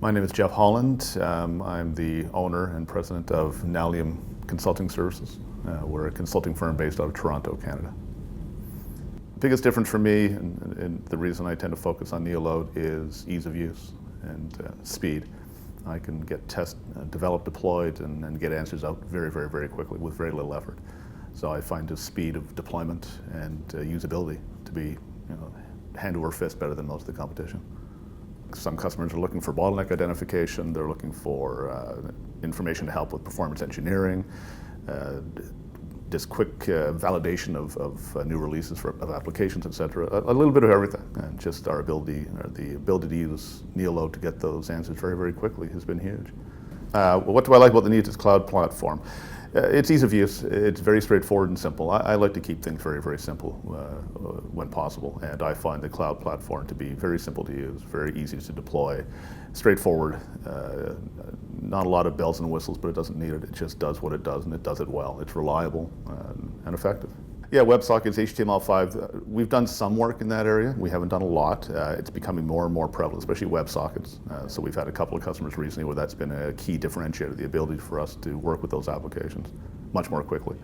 My name is Jeff Holland. I'm the owner and president of Naalium Consulting Services. We're a consulting firm based out of Toronto, Canada. The biggest difference for me, and the reason I tend to focus on NeoLoad, is ease of use and speed. I can get developed, deployed, and get answers out very quickly with very little effort. So I find the speed of deployment and usability to be, hand over fist better than most of the competition. Some customers are looking for bottleneck identification. They're looking for information to help with performance engineering, just quick validation of new releases of applications, etc. A little bit of everything, and just our ability, or the ability to use NeoLoad to get those answers very quickly has been huge. What do I like about the Neotys cloud platform? It's ease of use. It's very straightforward and simple. I like to keep things very simple when possible, and I find the cloud platform to be very simple to use, very easy to deploy, straightforward. Not a lot of bells and whistles, but it doesn't need it. It just does what it does, and it does it well. It's reliable and effective. Yeah, WebSockets, HTML5, we've done some work in that area. We haven't done a lot. It's becoming more and more prevalent, especially WebSockets. So we've had a couple of customers recently where that's been a key differentiator. The ability for us to work with those applications much more quickly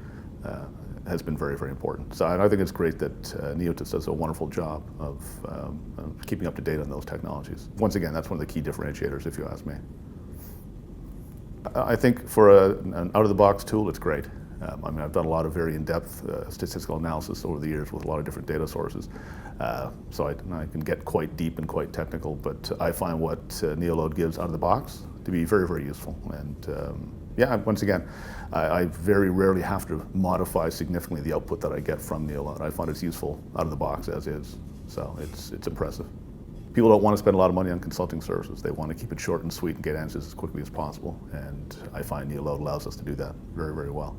has been very important. So I think it's great that Neotys does a wonderful job of keeping up to date on those technologies. Once again, that's one of the key differentiators, if you ask me. I think for an out-of-the-box tool, it's great. I've done a lot of very in-depth statistical analysis over the years with a lot of different data sources. So I can get quite deep and quite technical, but I find what NeoLoad gives out of the box to be very useful. And yeah, once again, I very rarely have to modify significantly the output that I get from NeoLoad. I find it's useful out of the box as is, so it's impressive. People don't want to spend a lot of money on consulting services. They want to keep it short and sweet and get answers as quickly as possible. And I find NeoLoad allows us to do that very well.